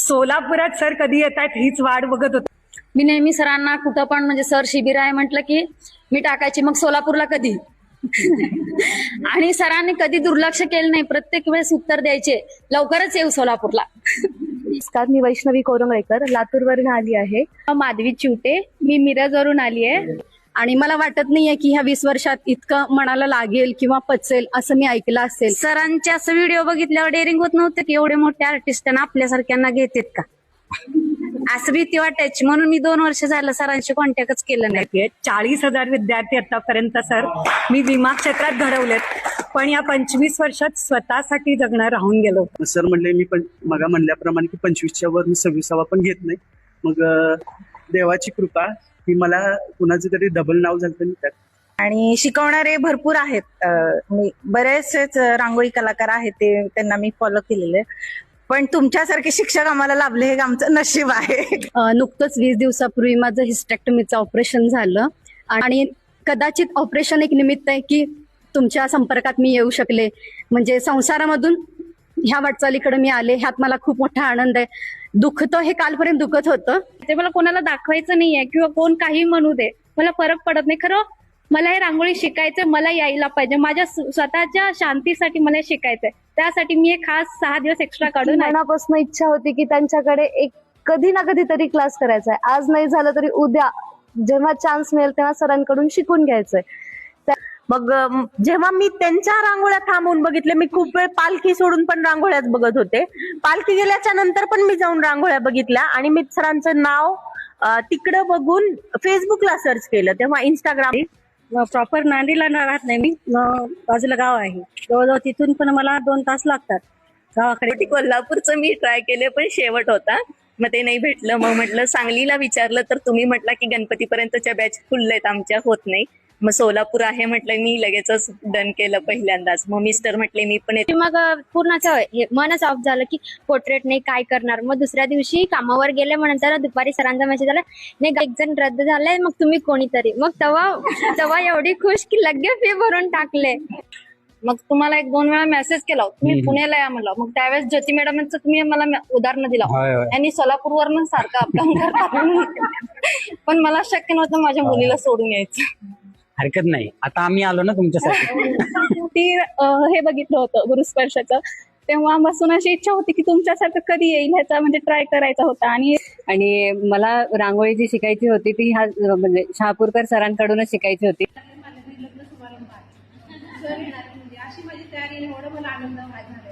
सोलापुरात सर कधी येत आहेत हीच वाट बघत होते. मी नेहमी सरांना कुठं पण म्हणजे सर शिबिर आहे म्हटलं की मी टाकायची, मग सोलापूरला कधी. आणि सरांनी कधी दुर्लक्ष केलं नाही, प्रत्येक वेळेस उत्तर द्यायचे लवकरच येऊ सोलापूरला. नमस्कार, मी वैष्णवी कोरंगळेकर लातूरवरून आली आहे. माधवी चिवटे, मी मिरजवरून आली आहे. आणि मला वाटत नाहीये की ह्या 20 वर्षात इतकं मनाला लागेल किंवा पचेल असं मी ऐकलं असेल. सरांचे असं व्हिडिओ बघितल्यावर डेअरिंग होत नव्हतं की एवढे मोठे आर्टिस्टांना आपल्यासारख्यांना घेतात का, असं भीती वाटायची. म्हणून मी 2 वर्ष झालं सरांशी कॉन्टॅक्टच केलं नाही. 40,000 विद्यार्थी आतापर्यंत सर मी विमा क्षेत्रात घडवलेत, पण या 25 वर्षात स्वतःसाठी जगणं राहून गेलो. सर म्हणले मी पण मगा म्हणल्याप्रमाणे की 25च्या वर मी 26वा पण घेत नाही. मग देवाची कृपा ही मला कुणाचं तरी डबल नाव झालं त्यात. आणि शिकवणारे भरपूर आहेत, बरेचसेच रांगोळी कलाकार आहेत, ते त्यांना मी फॉलो केलेले. पण तुमच्यासारखे शिक्षक आम्हाला लाभले हे आमचं नशीब आहे. नुकतंच 20 दिवसापूर्वी माझं हिस्टेक्टमीचं ऑपरेशन झालं आणि कदाचित ऑपरेशन एक निमित्त आहे की तुमच्या संपर्कात मी येऊ शकले, म्हणजे संसारामधून ह्या वाटचालीकडे मी आले, ह्यात मला खूप मोठा आनंद आहे. दुखतं हे कालपर्यंत दुखत होतं, ते मला कोणाला दाखवायचं नाहीये किंवा कोण काही म्हणू दे, मला फरक पडत नाही. खरं मला हे रांगोळी शिकायचं, मला यायला पाहिजे, माझ्या स्वतःच्या शांतीसाठी मला शिकायचंय. त्यासाठी मी एक खास 6 दिवस एक्स्ट्रा काढून मनापासून इच्छा होती की त्यांच्याकडे एक कधी ना कधी तरी क्लास करायचा आहे. आज नाही झालं तरी उद्या जेव्हा चान्स मिळेल तेव्हा सरांकडून शिकून घ्यायचंय. मग जेव्हा मी त्यांच्या रांगोळ्या थांबवून बघितले, मी खूप वेळ पालखी सोडून पण रांगोळ्याच बघत होते. पालखी गेल्याच्या नंतर पण मी जाऊन रांगोळ्या बघितल्या आणि मी सरांचं नाव तिकडं बघून फेसबुकला सर्च केलं. तेव्हा इंस्टाग्राम. प्रॉपर नांदीला राहत नाही मी, बाजूला गाव आहे जवळजवळ, तिथून पण मला 2 तास लागतात गावाकडे. कोल्हापूरचं मी ट्राय केले पण शेवट होता, मग ते नाही भेटलं. मग म्हटलं सांगलीला विचारलं तर तुम्ही म्हटला की गणपतीपर्यंतच्या बॅच फुल आहेत आमच्या, होत नाही. मग सोलापूर आहे म्हटलं, मी लगेचच डन केलं पहिल्यांदाच. मग मिस्टर म्हटले मी पण येते. मग पूर्णच मनच ऑफ झालं की पोर्ट्रेट नाही काय करणार. मग दुसऱ्या दिवशी कामावर गेले, मग नंतर दुपारी सरांचा मेसेज आला, नाही एक जण रद्द झालाय, मग तुम्ही कोणीतरी. मग तेव्हा एवढी खुश की लगेच फी भरून टाकले. मग तुम्हाला 1-2 वेळा मेसेज केला, तुम्ही पुण्याला या म्हणलं. मग त्यावेळेस ज्योती मॅडमचं तुम्ही मला उदाहरण दिलं आणि सोलापूरवरून सारखं अपडाऊन करतात, पण मला शक्य नव्हतं माझ्या मुलीला सोडून यायचं. हरकत नाही, आता आम्ही आलो ना तुमच्यासाठी. ती हे बघितलं होतं गुरुस्पर्शाचं, तेव्हापासून अशी इच्छा होती की तुमच्यासारखं कधी येईल ह्याचा म्हणजे ट्राय करायचा होता. आणि मला रांगोळी जी शिकायची होती ती म्हणजे शहापूरकर सरांकडूनच शिकायची होती. अशी माझी तयारी, एवढं मला आनंद व्हायचा.